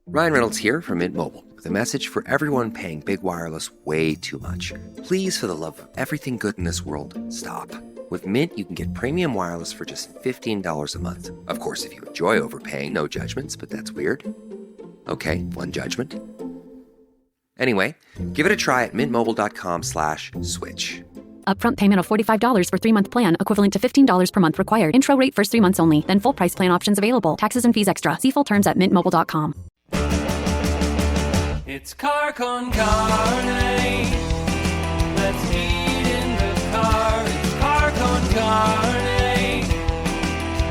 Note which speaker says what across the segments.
Speaker 1: Ryan Reynolds here from Mint Mobile with a message for everyone paying big wireless way too much. Please, for the love of everything good in this world, stop. With Mint, you can get premium wireless for just $15 a month. Of course, if you enjoy overpaying, no judgments, but that's weird. Okay, one judgment. Anyway, give it a try at mintmobile.com/switch.
Speaker 2: Upfront payment of $45 for 3-month plan, equivalent to $15 per month required. Intro rate first 3 months only, then full price plan options available. Taxes and fees extra. See full terms at mintmobile.com.
Speaker 3: It's car con carne. Let's eat in the car. It's car con carne.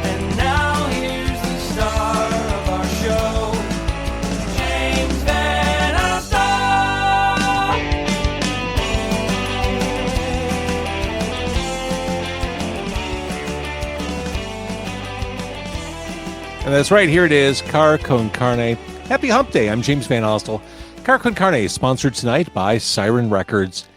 Speaker 3: And now here's the star of our show, James Van Alstyne.
Speaker 4: And that's right, here it is, Car con Carne. Happy Hump Day. I'm James Van Alstyne. Car con Carne is sponsored tonight by Siren Records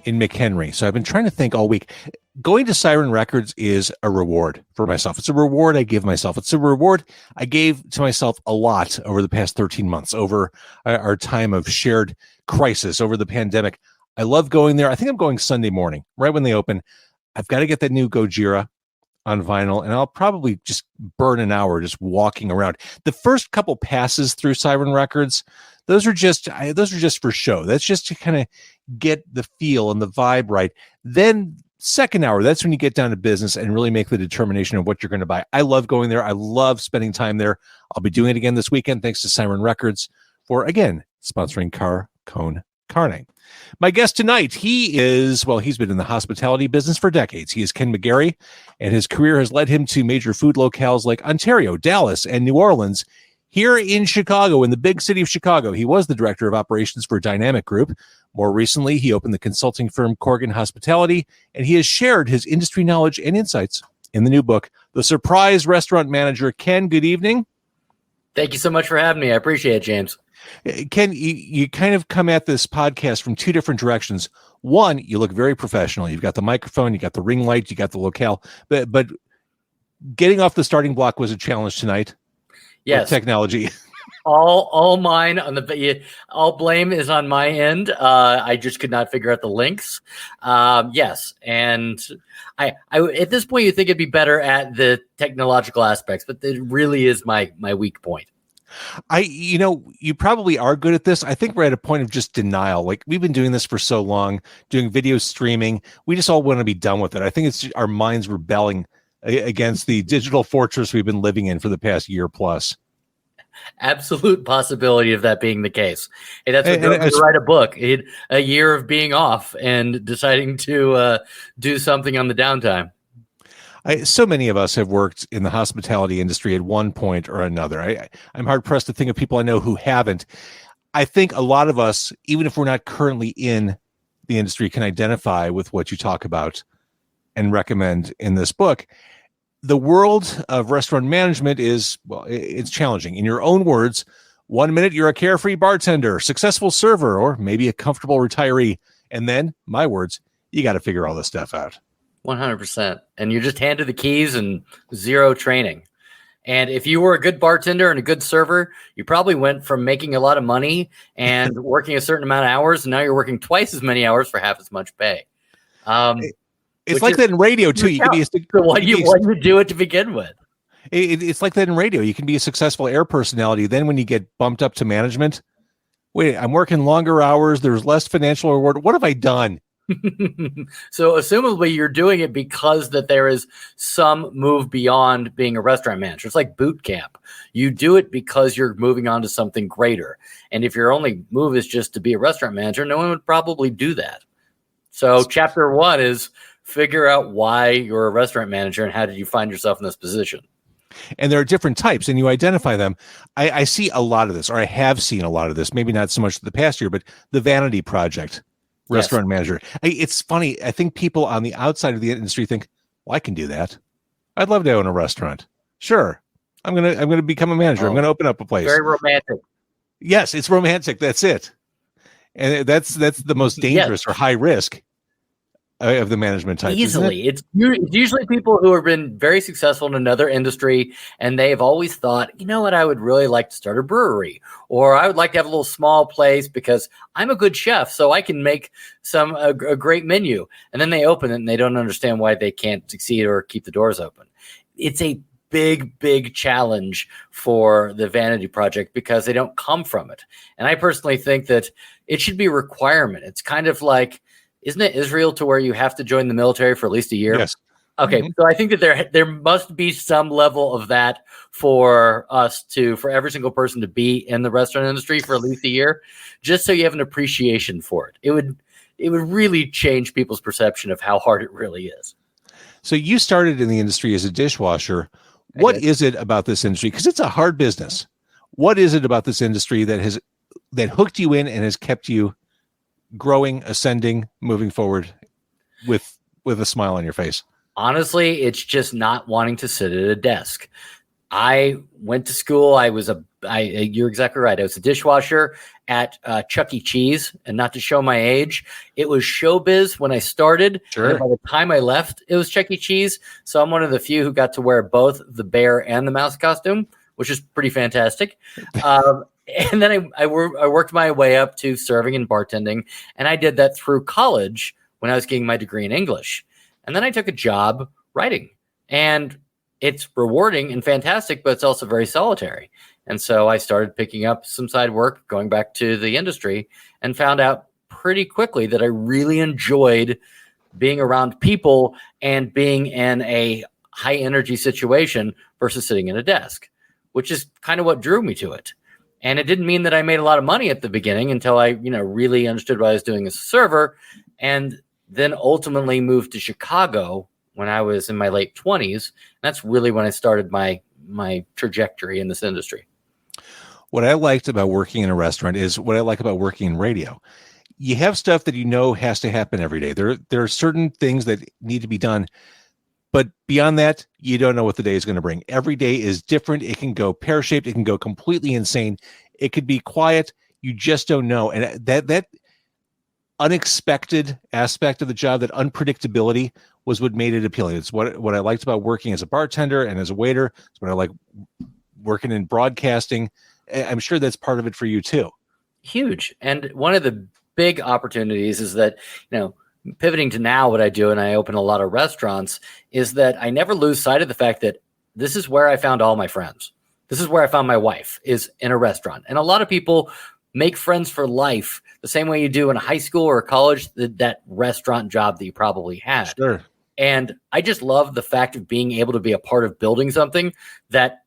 Speaker 4: in McHenry. So I've been trying to think all week. Going to Siren Records is a reward for myself. It's a reward I give myself. It's a reward I gave to myself a lot over the past 13 months, over our time of shared crisis, over the pandemic. I love going there. I think I'm going Sunday morning, right when they open. I've got to get that new Gojira on vinyl, and I'll probably just burn an hour just walking around. The first couple passes through Siren Records, those are just for show. That's just to kind of get the feel and the vibe right. Then second hour, that's when you get down to business and really make the determination of what you're going to buy. I love going there. I love spending time there. I'll be doing it again this weekend, thanks to Siren Records for, again, sponsoring Car con Carne. My guest tonight, he's been in the hospitality business for decades. He is Ken McGarrie, and his career has led him to major food locales like Ontario, Dallas, and New Orleans. Here in Chicago, in the big city of Chicago, he was the director of operations for DineAmic Group. More recently, he opened the consulting firm Korgen Hospitality, and he has shared his industry knowledge and insights in the new book, The Surprise Restaurant Manager. Ken, good evening.
Speaker 5: Thank you so much for having me. I appreciate it, James.
Speaker 4: Ken, you kind of come at this podcast from two different directions. One, you look very professional. You've got the microphone, you got the ring light, you got the locale. But getting off the starting block was a challenge tonight.
Speaker 5: Yes,
Speaker 4: with technology.
Speaker 5: all mine on all blame is on my end. I just could not figure out the links. Yes, and I at this point you think it'd be better at the technological aspects, but it really is my weak point.
Speaker 4: You probably are good at this. I think we're at a point of just denial. Like, we've been doing this for so long, doing video streaming. We just all want to be done with it. I think it's just our minds rebelling against the digital fortress we've been living in for the past year plus.
Speaker 5: Absolute possibility of that being the case. Hey, that's what to write a book. A year of being off and deciding to do something on the downtime.
Speaker 4: So many of us have worked in the hospitality industry at one point or another. I'm hard-pressed to think of people I know who haven't. I think a lot of us, even if we're not currently in the industry, can identify with what you talk about and recommend in this book. The world of restaurant management is, it's challenging. In your own words, 1 minute you're a carefree bartender, successful server, or maybe a comfortable retiree. And then, my words, you got to figure all this stuff out.
Speaker 5: 100%. And you're just handed the keys and zero training. And if you were a good bartender and a good server, you probably went from making a lot of money and working a certain amount of hours, and now you're working twice as many hours for half as much pay.
Speaker 4: It's like that in radio too. You can be
Speaker 5: why do you do it to begin with?
Speaker 4: It's like that in radio. You can be a successful air personality. Then when you get bumped up to management, wait, I'm working longer hours. There's less financial reward. What have I done?
Speaker 5: So assumably you're doing it because that there is some move beyond being a restaurant manager. It's like boot camp. You do it because you're moving on to something greater. And if your only move is just to be a restaurant manager, no one would probably do that. So chapter 1 is figure out why you're a restaurant manager and how did you find yourself in this position.
Speaker 4: And there are different types, and you identify them. I see a lot of this, or I have seen a lot of this, maybe not so much the past year, but the vanity project. Restaurant manager. It's funny. I think people on the outside of the industry think, well, I can do that. I'd love to own a restaurant. Sure. I'm gonna become a manager. I'm gonna open up a place.
Speaker 5: Very romantic.
Speaker 4: Yes, it's romantic. That's it. And that's the most dangerous or high risk of the management types.
Speaker 5: Easily. It's usually people who have been very successful in another industry, and they have always thought, you know what, I would really like to start a brewery, or I would like to have a little small place because I'm a good chef, so I can make a great menu. And then they open it and they don't understand why they can't succeed or keep the doors open. It's a big challenge for the vanity project because they don't come from it. And I personally think that it should be a requirement. It's kind of like, isn't it Israel to where you have to join the military for at least a year?
Speaker 4: Yes.
Speaker 5: Okay. So I think that there must be some level of that for every single person to be in the restaurant industry for at least a year, just so you have an appreciation for it. It would really change people's perception of how hard it really is.
Speaker 4: So you started in the industry as a dishwasher. What is it about this industry? Because it's a hard business. What is it about this industry that hooked you in and has kept you growing, ascending, moving forward with a smile on your face?
Speaker 5: Honestly, it's just not wanting to sit at a desk. I went to school. You're exactly right. I was a dishwasher at Chuck E. Cheese, and not to show my age, it was showbiz when I started.
Speaker 4: Sure.
Speaker 5: And by the time I left, it was Chuck E. Cheese. So I'm one of the few who got to wear both the bear and the mouse costume, which is pretty fantastic. And then I worked my way up to serving and bartending, and I did that through college when I was getting my degree in English. And then I took a job writing, and it's rewarding and fantastic, but it's also very solitary. And so I started picking up some side work, going back to the industry, and found out pretty quickly that I really enjoyed being around people and being in a high energy situation versus sitting at a desk, which is kind of what drew me to it. And it didn't mean that I made a lot of money at the beginning until I, really understood what I was doing as a server, and then ultimately moved to Chicago when I was in my late 20s. That's really when I started my trajectory in this industry.
Speaker 4: What I liked about working in a restaurant is what I like about working in radio. You have stuff that has to happen every day. There are certain things that need to be done, but beyond that, you don't know what the day is going to bring. Every day is different. It can go pear-shaped. It can go completely insane. It could be quiet. You just don't know. And that unexpected aspect of the job, that unpredictability, was what made it appealing. It's what I liked about working as a bartender and as a waiter. It's what I like working in broadcasting. I'm sure that's part of it for you too.
Speaker 5: Huge. And one of the big opportunities is that, pivoting to now what I do, and I open a lot of restaurants, is that I never lose sight of the fact that this is where I found all my friends. This is where I found my wife, is in a restaurant. And a lot of people make friends for life the same way you do in high school or college, that restaurant job that you probably had.
Speaker 4: Sure.
Speaker 5: And I just love the fact of being able to be a part of building something that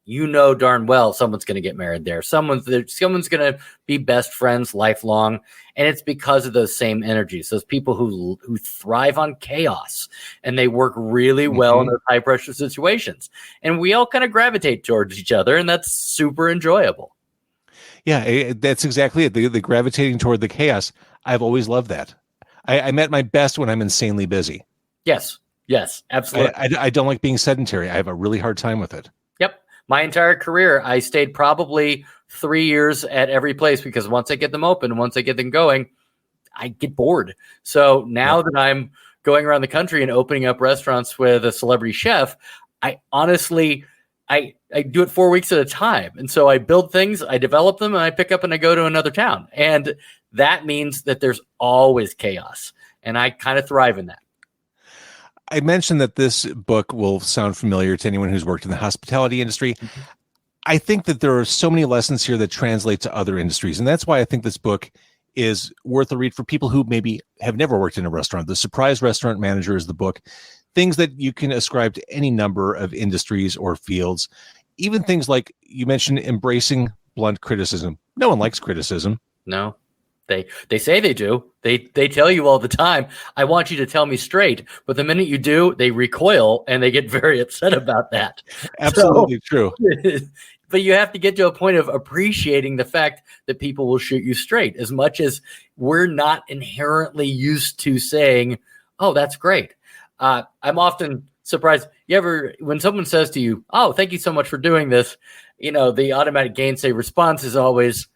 Speaker 5: darn well someone's going to get married there. Someone's going to be best friends lifelong. And it's because of those same energies, those people who thrive on chaos, and they work really well in those high pressure situations. And we all kind of gravitate towards each other, and that's super enjoyable.
Speaker 4: Yeah, that's exactly it. The gravitating toward the chaos. I've always loved that. I'm at my best when I'm insanely busy.
Speaker 5: Yes, absolutely.
Speaker 4: I don't like being sedentary. I have a really hard time with it.
Speaker 5: Yep. My entire career, I stayed probably 3 years at every place because once I get them open, once I get them going, I get bored. So now that I'm going around the country and opening up restaurants with a celebrity chef, I honestly, I do it 4 weeks at a time. And so I build things, I develop them, and I pick up and I go to another town. And that means that there's always chaos. And I kind of thrive in that.
Speaker 4: I mentioned that this book will sound familiar to anyone who's worked in the hospitality industry. Mm-hmm. I think that there are so many lessons here that translate to other industries. And that's why I think this book is worth a read for people who maybe have never worked in a restaurant. The Surprise Restaurant Manager is the book. Things that you can ascribe to any number of industries or fields. Even things like you mentioned, embracing blunt criticism. No one likes criticism.
Speaker 5: No. They say they do. They tell you all the time, I want you to tell me straight. But the minute you do, they recoil and they get very upset about that.
Speaker 4: Absolutely true.
Speaker 5: But you have to get to a point of appreciating the fact that people will shoot you straight, as much as we're not inherently used to saying, oh, that's great. I'm often surprised. When someone says to you, oh, thank you so much for doing this, the automatic gainsay response is always,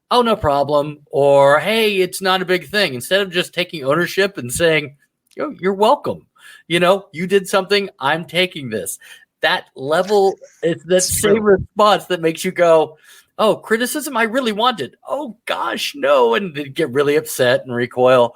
Speaker 5: oh, no problem. Or, hey, it's not a big thing. Instead of just taking ownership and saying, You're welcome. You did something. I'm taking this. That level, it's that same response that makes you go, oh, criticism I really wanted. Oh, gosh, no. And they get really upset and recoil.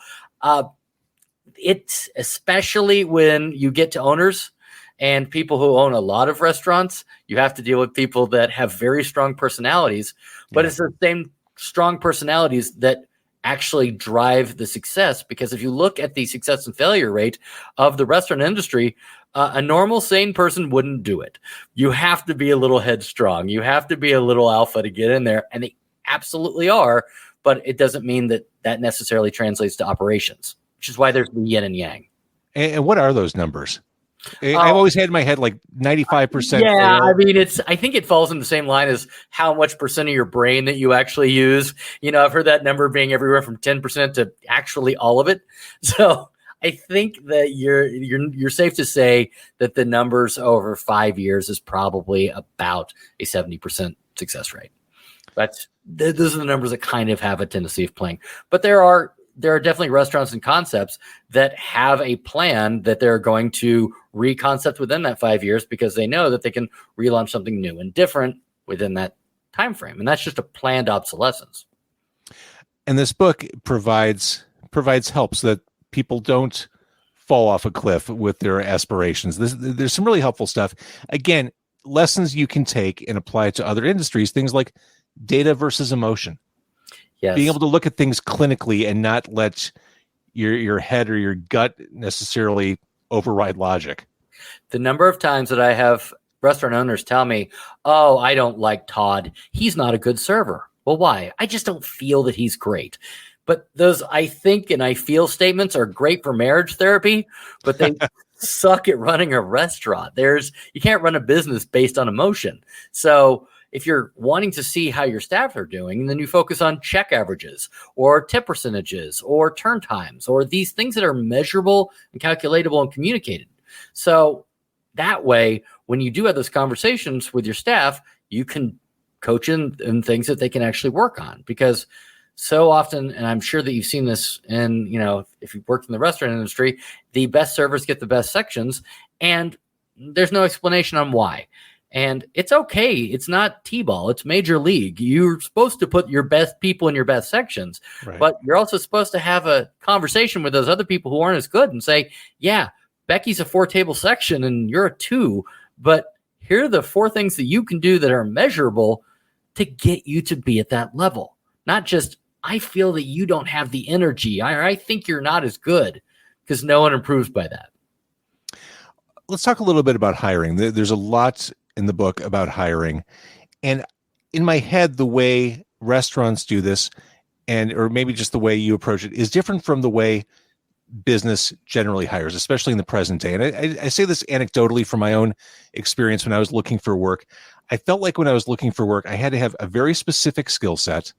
Speaker 5: It's especially when you get to owners and people who own a lot of restaurants, you have to deal with people that have very strong personalities, but it's the same strong personalities that actually drive the success. Because if you look at the success and failure rate of the restaurant industry, a normal sane person wouldn't do it. You have to be a little headstrong. You have to be a little alpha to get in there. And they absolutely are, but it doesn't mean that necessarily translates to operations, which is why there's the yin and yang.
Speaker 4: And what are those numbers? I've always had in my head like 95%.
Speaker 5: Yeah, I mean, I think it falls in the same line as how much percent of your brain that you actually use. I've heard that number being everywhere from 10% to actually all of it. So I think that you're safe to say that the numbers over 5 years is probably about a 70% success rate. Those are the numbers that kind of have a tendency of playing. But there are definitely restaurants and concepts that have a plan that they're going to reconcept within that 5 years because they know that they can relaunch something new and different within that time frame. And that's just a planned obsolescence.
Speaker 4: And this book provides help so that people don't fall off a cliff with their aspirations. There's some really helpful stuff. Again, lessons you can take and apply to other industries, things like data versus emotion.
Speaker 5: Yes.
Speaker 4: Being able to look at things clinically and not let your head or your gut necessarily override logic.
Speaker 5: The number of times that I have restaurant owners tell me, oh, I don't like Todd. He's not a good server. Well, why? I just don't feel that he's great. But those I think and I feel statements are great for marriage therapy, but they suck at running a restaurant. You can't run a business based on emotion. So if you're wanting to see how your staff are doing, then you focus on check averages or tip percentages or turn times or these things that are measurable and calculatable and communicated. So that way, when you do have those conversations with your staff, you can coach in things that they can actually work on. Because so often, and I'm sure that you've seen this in, if you've worked in the restaurant industry, the best servers get the best sections, and there's no explanation on why. And it's okay. It's not T-ball. It's major league. You're supposed to put your best people in your best sections, right. But you're also supposed to have a conversation with those other people who aren't as good and say, yeah, Becky's a 4-table section and you're a 2, but here are the 4 things that you can do that are measurable to get you to be at that level. Not just, I feel that you don't have the energy. I think you're not as good, because no one improves by that.
Speaker 4: Let's talk a little bit about hiring. There's a lot in the book about hiring, and in my head, the way restaurants do this, or maybe just the way you approach it, is different from the way business generally hires, especially in the present day. And I say this anecdotally from my own experience. When I was looking for work, I felt like when I was looking for work, I had to have a very specific skill set,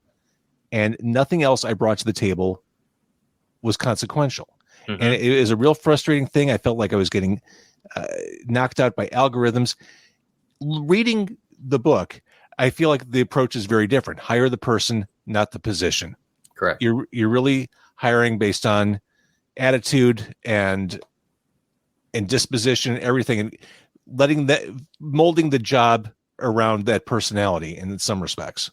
Speaker 4: and nothing else I brought to the table was consequential. Mm-hmm. And it was a real frustrating thing. I felt like I was getting knocked out by algorithms. Reading the book, I feel like the approach is very different. Hire the person, not the position.
Speaker 5: Correct.
Speaker 4: You're really hiring based on attitude and disposition and everything, and molding the job around that personality in some respects.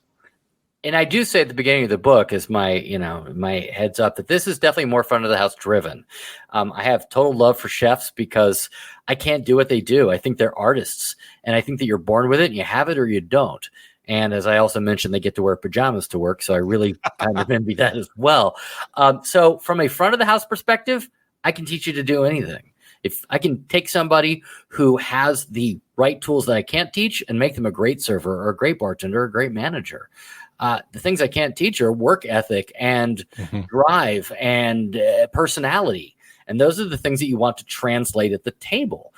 Speaker 5: And I do say at the beginning of the book is my heads up that this is definitely more front of the house driven. I have total love for chefs because I can't do what they do. I think they're artists, and I think that you're born with it and you have it or you don't. And as I also mentioned, they get to wear pajamas to work. So I really kind of envy that as well. So from a front of the house perspective, I can teach you to do anything. If I can take somebody who has the right tools that I can't teach and make them a great server or a great bartender or a great manager. The things I can't teach are work ethic and drive and personality. And those are the things that you want to translate at the table.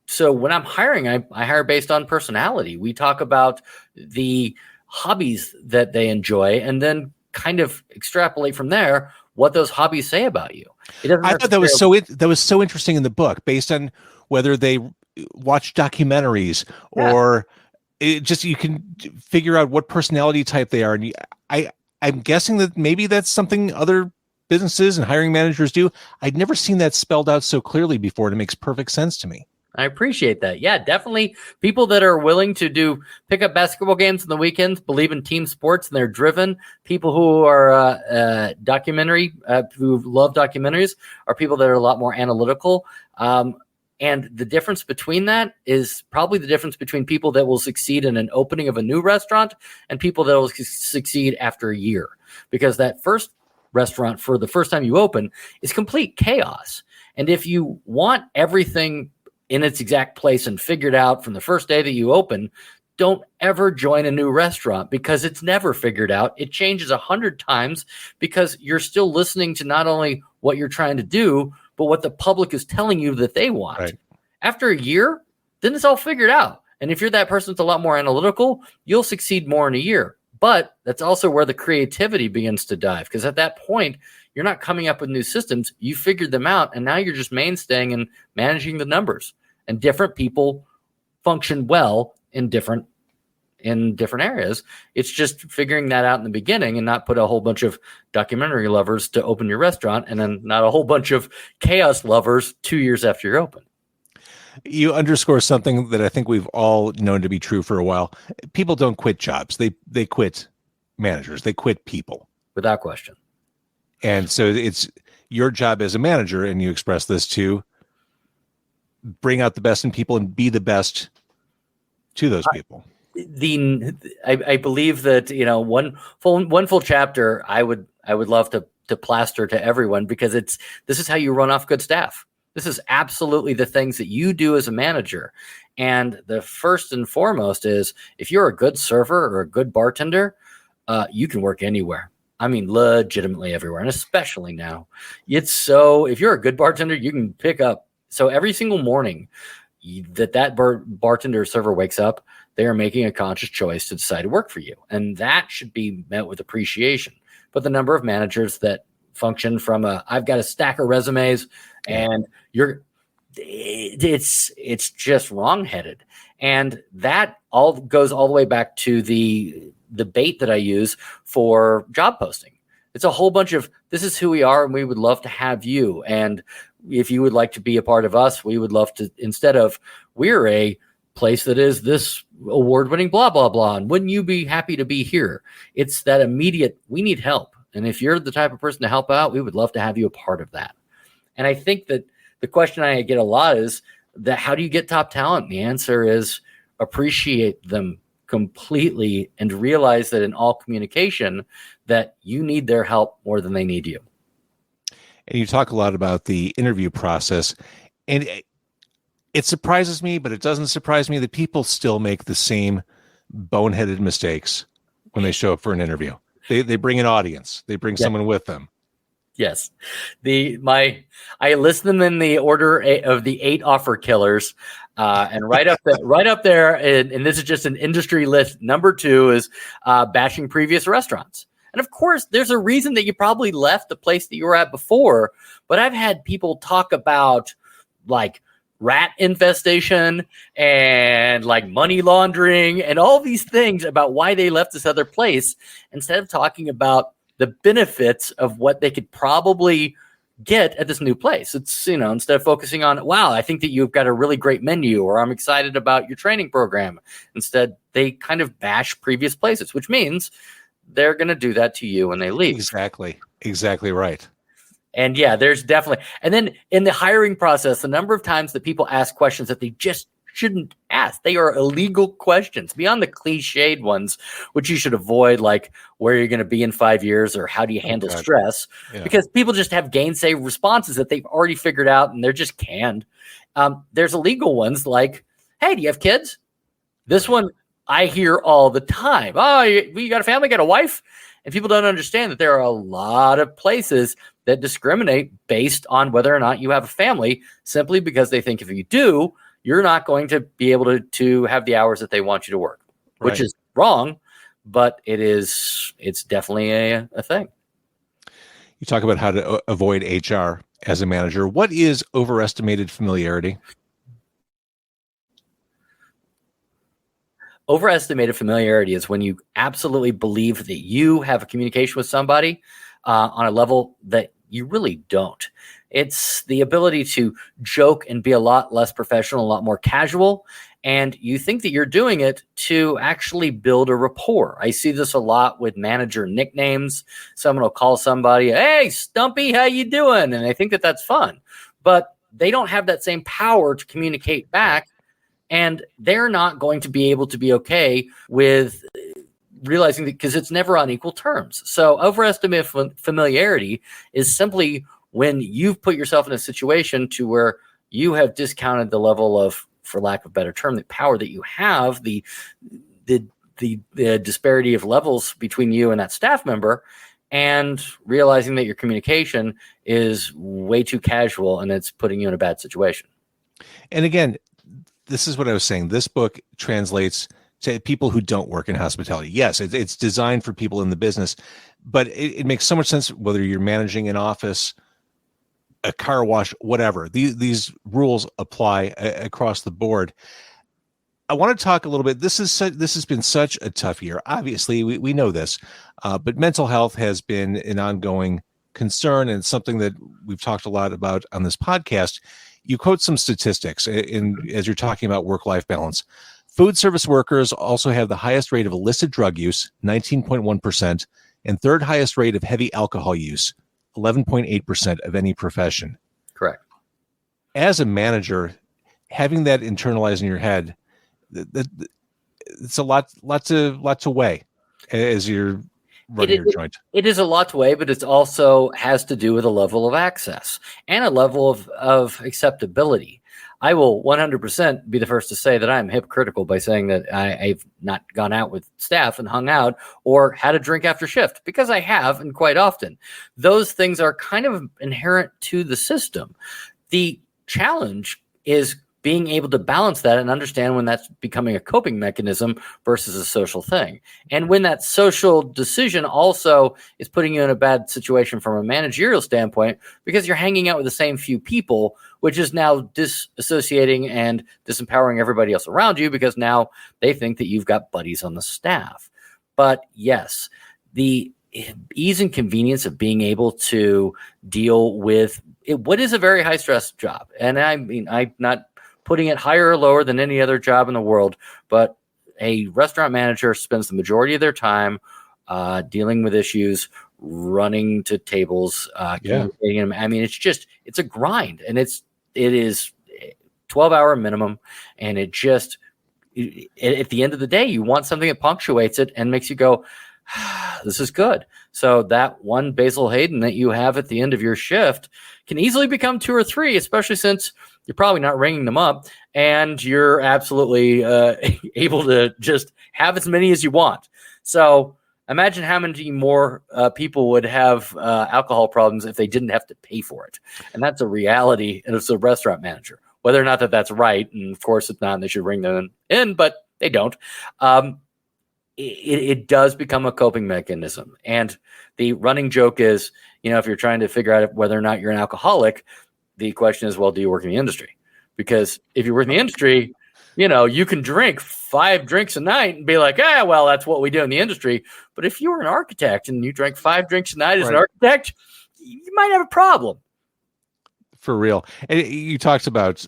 Speaker 5: So when I'm hiring, I hire based on personality. We talk about the hobbies that they enjoy and then kind of extrapolate from there what those hobbies say about you.
Speaker 4: I thought that was so interesting in the book, based on whether they watch documentaries or you can figure out what personality type they are. And I'm guessing that maybe that's something other businesses and hiring managers do. I'd never seen that spelled out so clearly before, and it makes perfect sense to me.
Speaker 5: I appreciate that. Yeah, definitely. People that are willing to pick up basketball games on the weekends, believe in team sports, and they're driven. People who are who love documentaries are people that are a lot more analytical. And the difference between that is probably the difference between people that will succeed in an opening of a new restaurant and people that will succeed after a year. Because that first restaurant, for the first time you open, is complete chaos. And if you want everything in its exact place and figured out from the first day that you open, don't ever join a new restaurant because it's never figured out. It changes 100 times because you're still listening to not only what you're trying to do, but what the public is telling you that they want.
Speaker 4: Right.
Speaker 5: After a year, then it's all figured out. And if you're that person that's a lot more analytical, you'll succeed more in a year. But that's also where the creativity begins to dive, because at that point, you're not coming up with new systems. You figured them out, and now you're just mainstaying and managing the numbers. And different people function well in different areas. It's just figuring that out in the beginning and not put a whole bunch of documentary lovers to open your restaurant and then not a whole bunch of chaos lovers 2 years after you're open.
Speaker 4: You underscore something that I think we've all known to be true for a while. People don't quit jobs. They quit managers. They quit people.
Speaker 5: Without question.
Speaker 4: And so it's your job as a manager, and you express this, to bring out the best in people and be the best to those people.
Speaker 5: I believe that, one full chapter I would love to plaster to everyone, because this is how you run off good staff. This is absolutely the things that you do as a manager. And the first and foremost is, if you're a good server or a good bartender, you can work anywhere. I mean, legitimately everywhere. And especially now, if you're a good bartender, you can pick up. So every single morning that bartender or server wakes up, they are making a conscious choice to decide to work for you. And that should be met with appreciation. But the number of managers that function from I've got a stack of resumes, and it's just wrongheaded. And that all goes all the way back to the bait that I use for job posting. It's a whole bunch of, this is who we are, and we would love to have you. And if you would like to be a part of us, we would love to, instead of, we're a place that is this award-winning blah, blah, blah, and wouldn't you be happy to be here? It's that immediate, we need help. And if you're the type of person to help out, we would love to have you a part of that. And I think that the question I get a lot is that, how do you get top talent? The answer is appreciate them completely and realize that in all communication that you need their help more than they need you.
Speaker 4: And you talk a lot about the interview process, and it surprises me, but it doesn't surprise me that people still make the same boneheaded mistakes when they show up for an interview. They bring an audience. They bring someone with them.
Speaker 5: Yes. I list them in the order of the 8 offer killers. And right up there, and this is just an industry list. Number 2 is bashing previous restaurants. And of course, there's a reason that you probably left the place that you were at before. But I've had people talk about like rat infestation and like money laundering and all these things about why they left this other place, instead of talking about the benefits of what they could probably get at this new place. It's, instead of focusing on, wow, I think that you've got a really great menu, or I'm excited about your training program. Instead, they kind of bash previous places, which means they're going to do that to you when they leave.
Speaker 4: Exactly right.
Speaker 5: And yeah, there's definitely, and then in the hiring process, the number of times that people ask questions that they just shouldn't ask. They are illegal questions beyond the cliched ones, which you should avoid, like where you're going to be in 5 years or how do you handle stress, because people just have gainsay responses that they've already figured out and they're just canned. There's illegal ones like, hey, do you have kids? This one I hear all the time. Oh, you got a family, got a wife? And people don't understand that there are a lot of places that discriminate based on whether or not you have a family, simply because they think if you do, you're not going to be able to have the hours that they want you to work, which is wrong, but it's definitely a thing.
Speaker 4: You talk about how to avoid HR as a manager. What is overestimated familiarity?
Speaker 5: Overestimated familiarity is when you absolutely believe that you have a communication with somebody on a level that you really don't. It's the ability to joke and be a lot less professional, a lot more casual. And you think that you're doing it to actually build a rapport. I see this a lot with manager nicknames. Someone will call somebody, "Hey, Stumpy, how you doing?" And I think that that's fun. But they don't have that same power to communicate back. And they're not going to be able to be okay with realizing that, because it's never on equal terms. So overestimate familiarity is simply when you've put yourself in a situation to where you have discounted the level of, for lack of a better term, the power that you have, the disparity of levels between you and that staff member, and realizing that your communication is way too casual and it's putting you in a bad situation.
Speaker 4: And again, this is what I was saying. This book translates to people who don't work in hospitality. Yes, it's designed for people in the business, but it makes so much sense whether you're managing an office, a car wash, whatever. These rules apply across the board. I want to talk a little bit. This has been such a tough year. Obviously, we know this, but mental health has been an ongoing concern and something that we've talked a lot about on this podcast. You quote some statistics as you're talking about work-life balance. Food service workers also have the highest rate of illicit drug use, 19.1%, and third highest rate of heavy alcohol use, 11.8% of any profession.
Speaker 5: Correct.
Speaker 4: As a manager, having that internalized in your head, it's a lot to weigh as you're running your joint.
Speaker 5: It is a lot to weigh, but it also has to do with a level of access and a level of acceptability. I will 100% be the first to say that I'm hypocritical by saying that I've not gone out with staff and hung out or had a drink after shift, because I have, and quite often. Those things are kind of inherent to the system. The challenge is being able to balance that and understand when that's becoming a coping mechanism versus a social thing. And when that social decision also is putting you in a bad situation from a managerial standpoint, because you're hanging out with the same few people, which is now disassociating and disempowering everybody else around you, because now they think that you've got buddies on the staff. But yes, the ease and convenience of being able to deal with what is a very high stress job. And I mean, I'm not putting it higher or lower than any other job in the world, but a restaurant manager spends the majority of their time dealing with issues, running to tables, communicating them. I mean, it's a grind, and it is 12-hour minimum, and at the end of the day, you want something that punctuates it and makes you go, this is good. So that one Basil Hayden that you have at the end of your shift can easily become 2 or 3, especially since you're probably not ringing them up and you're absolutely able to just have as many as you want. So imagine how many more people would have alcohol problems if they didn't have to pay for it. And that's a reality as a restaurant manager. Whether or not that's right, and of course it's not, and they should ring them in, but they don't. It does become a coping mechanism. And the running joke is, if you're trying to figure out whether or not you're an alcoholic, the question is, well, do you work in the industry? Because if you work in the industry, you can drink 5 drinks a night and be like, well, that's what we do in the industry. But if you were an architect and you drank 5 drinks a night as an architect, you might have a problem.
Speaker 4: For real. And you talked about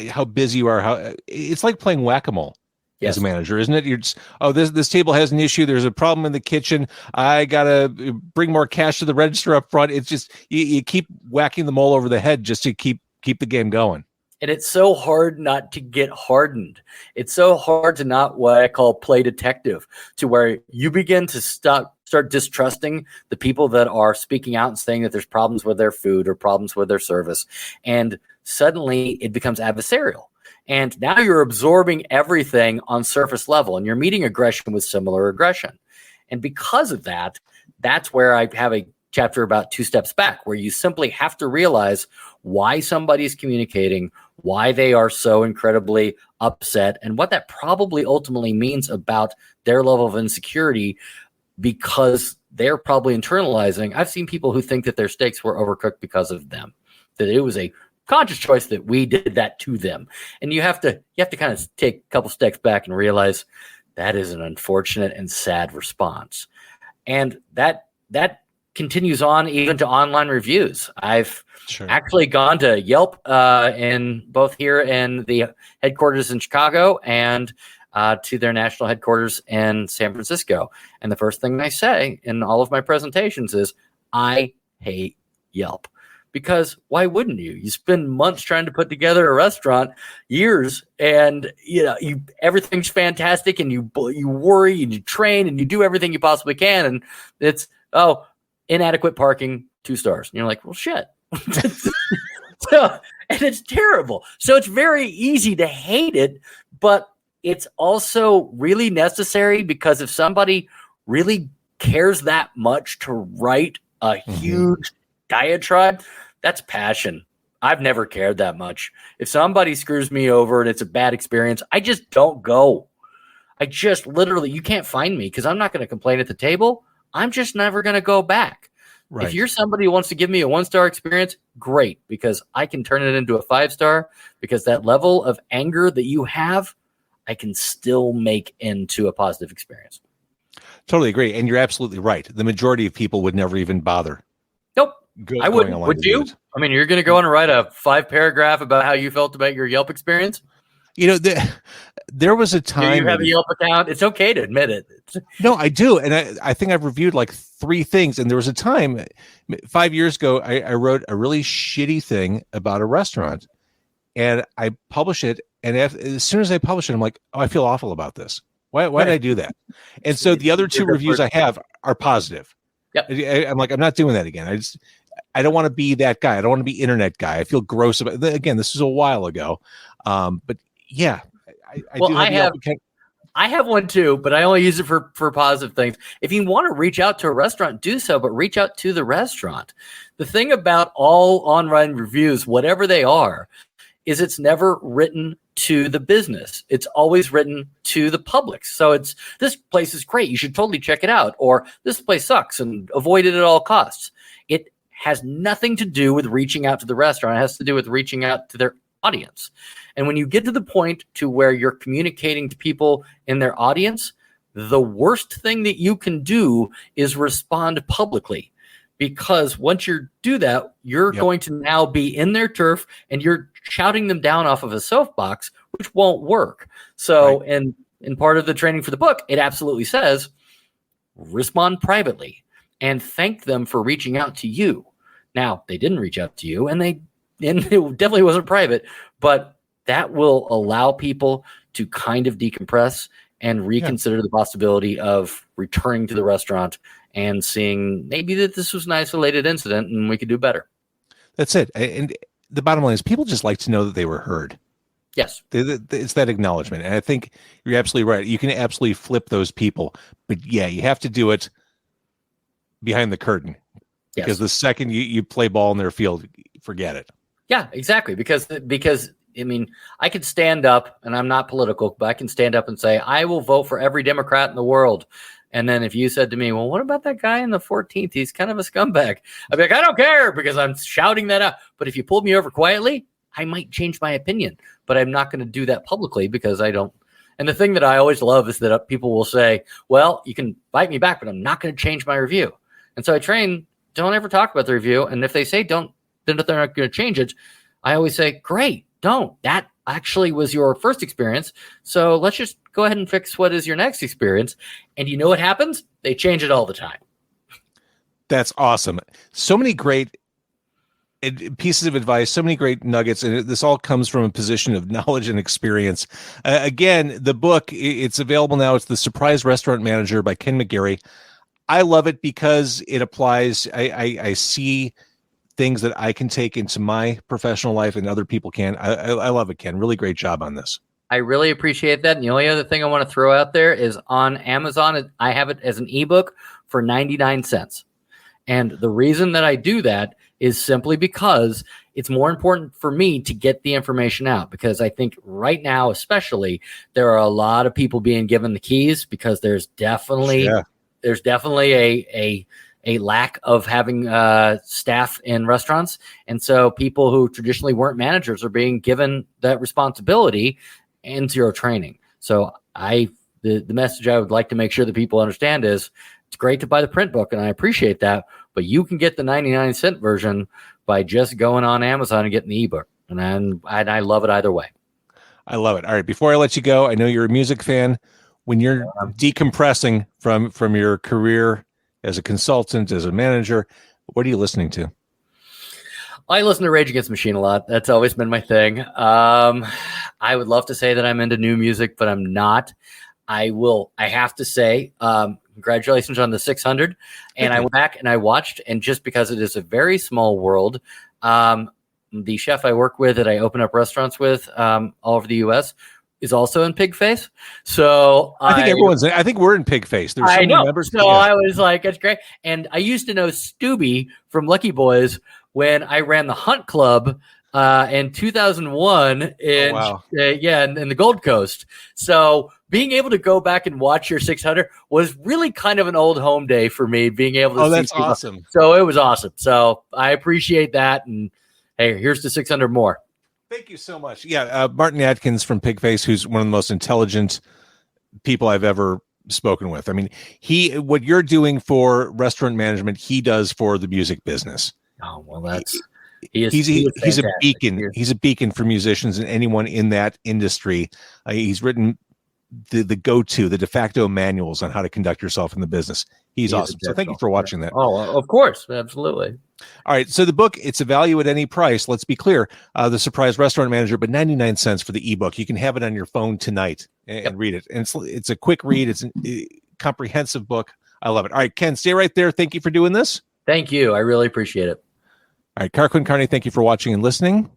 Speaker 4: how busy you are. How it's like playing whack-a-mole. Yes. As a manager, isn't it? You're just, this table has an issue. There's a problem in the kitchen. I gotta bring more cash to the register up front. It's just you keep whacking them all over the head just to keep the game going.
Speaker 5: And it's so hard not to get hardened. It's so hard to not what I call play detective, to where you begin to start distrusting the people that are speaking out and saying that there's problems with their food or problems with their service, and suddenly it becomes adversarial. And now you're absorbing everything on surface level, and you're meeting aggression with similar aggression. And because of that, that's where I have a chapter about 2 steps back, where you simply have to realize why somebody's communicating, why they are so incredibly upset, and what that probably ultimately means about their level of insecurity, because they're probably internalizing. I've seen people who think that their steaks were overcooked because of them, that it was a conscious choice that we did that to them. And you have to kind of take a couple steps back and realize that is an unfortunate and sad response. And that continues on even to online reviews. I've
Speaker 4: Sure.
Speaker 5: actually gone to Yelp in both here in the headquarters in Chicago and to their national headquarters in San Francisco. And the first thing I say in all of my presentations is, I hate Yelp. Because why wouldn't you? You spend months trying to put together a restaurant, years, and everything's fantastic, and you worry and you train and you do everything you possibly can, and it's inadequate parking, 2 stars. And you're like, well, shit. And it's terrible. So it's very easy to hate it, but it's also really necessary, because if somebody really cares that much to write a huge diatribe, that's passion. I've never cared that much. If somebody screws me over and it's a bad experience, I just don't go. I just literally, you can't find me, because I'm not going to complain at the table. I'm just never going to go back.
Speaker 4: Right.
Speaker 5: If you're somebody who wants to give me a 1-star experience, great, because I can turn it into a 5-star, because that level of anger that you have, I can still make into a positive experience.
Speaker 4: Totally agree. And you're absolutely right. The majority of people would never even bother.
Speaker 5: Nope. I wouldn't.
Speaker 4: online
Speaker 5: Would you?
Speaker 4: reviews.
Speaker 5: I mean, you're going to go on and write a 5-paragraph about how you felt about your Yelp experience?
Speaker 4: There was a
Speaker 5: Do
Speaker 4: time.
Speaker 5: you have a Yelp account? It's okay to admit it.
Speaker 4: No, I do. And I think I've reviewed like 3 things. And there was a time 5 years ago, I wrote a really shitty thing about a restaurant, and I published it. And as soon as I publish it, I'm like, oh, I feel awful about this. Why did I do that? And so the other 2 reviews I have are positive.
Speaker 5: Yep.
Speaker 4: I'm like, I'm not doing that again. I don't want to be that guy. I don't want to be internet guy. I feel gross about it. Again, this was a while ago. But yeah,
Speaker 5: I have one too, but I only use it for positive things. If you want to reach out to a restaurant, do so, but reach out to the restaurant. The thing about all online reviews, whatever they are, is it's never written to the business. It's always written to the public. So it's, this place is great, you should totally check it out, or this place sucks and avoid it at all costs. It has nothing to do with reaching out to the restaurant. It has to do with reaching out to their audience. And when you get to the point to where you're communicating to people in their audience, the worst thing that you can do is respond publicly. Because once you do that, you're going to now be in their turf and you're shouting them down off of a soapbox, which won't work. So, in part of the training for the book, it absolutely says, respond privately and thank them for reaching out to you. Now, they didn't reach out to you, and it definitely wasn't private, but that will allow people to kind of decompress and reconsider the possibility of returning to the restaurant and seeing maybe that this was an isolated incident and we could do better.
Speaker 4: That's it. And the bottom line is, people just like to know that they were heard.
Speaker 5: Yes.
Speaker 4: It's that acknowledgement. And I think you're absolutely right. You can absolutely flip those people, but yeah, you have to do it behind the curtain.
Speaker 5: Yes.
Speaker 4: Because the second you play ball in their field, forget it.
Speaker 5: Yeah, exactly. Because I mean, I could stand up, and I'm not political, but I can stand up and say, I will vote for every Democrat in the world. And then if you said to me, well, what about that guy in the 14th? He's kind of a scumbag. I'd be like, I don't care, because I'm shouting that out. But if you pulled me over quietly, I might change my opinion. But I'm not going to do that publicly, because I don't. And the thing that I always love is that people will say, well, you can fight me back, but I'm not going to change my review. And so I train, don't ever talk about the review. And if they say don't, then if they're not going to change it, I always say, great, don't. That actually was your first experience. So let's just go ahead and fix what is your next experience. And you know what happens? They change it all the time.
Speaker 4: That's awesome. So many great pieces of advice, so many great nuggets, and this all comes from a position of knowledge and experience. Again, the book, it's available now. It's The Surprise Restaurant Manager by Ken McGarrie. I love it because it applies. I see things that I can take into my professional life and other people can. I love it, Ken. Really great job on this.
Speaker 5: I really appreciate that. And the only other thing I want to throw out there is on Amazon, I have it as an ebook for 99 cents. And the reason that I do that is simply because it's more important for me to get the information out, because I think right now, especially, there are a lot of people being given the keys, because there's definitely a lack of having staff in restaurants. And so people who traditionally weren't managers are being given that responsibility and zero training. So the message I would like to make sure that people understand is, it's great to buy the print book, and I appreciate that, but you can get the 99-cent version by just going on Amazon and getting the ebook. And I love it either way.
Speaker 4: I love it. All right. Before I let you go, I know you're a music fan. When you're decompressing from your career as a consultant, as a manager, what are you listening to?
Speaker 5: I listen to Rage Against the Machine a lot. That's always been my thing. I would love to say that I'm into new music, but I'm not. I have to say, congratulations on the 600. And I went back and I watched, and just because it is a very small world, the chef I work with that I open up restaurants with all over the U.S. is also in Pigface. So I think we're in Pigface. There's so many members. So I was like, that's great. And I used to know Stubby from Lucky Boys when I ran the Hunt Club in 2001 in the Gold Coast. So being able to go back and watch your 600 was really kind of an old home day for me, being able to see
Speaker 4: that's
Speaker 5: people.
Speaker 4: awesome.
Speaker 5: So it was awesome. So I appreciate that. And hey, here's the 600 more.
Speaker 4: Thank you so much. Yeah, Martin Atkins from Pigface, who's one of the most intelligent people I've ever spoken with. I mean, what you're doing for restaurant management, he does for the music business.
Speaker 5: Oh, well,
Speaker 4: he's a beacon. He's a beacon for musicians and anyone in that industry. He's written the go-to, the de facto manuals on how to conduct yourself in the business. He's awesome. So thank you for watching that.
Speaker 5: Oh, of course. Absolutely.
Speaker 4: All right. So the book, it's a value at any price. Let's be clear. The Surprise Restaurant Manager, but 99 cents for the ebook. You can have it on your phone tonight and read it. And it's a quick read. It's a comprehensive book. I love it. All right, Ken, stay right there. Thank you for doing this.
Speaker 5: Thank you. I really appreciate it.
Speaker 4: All right, Korgen Carney, thank you for watching and listening.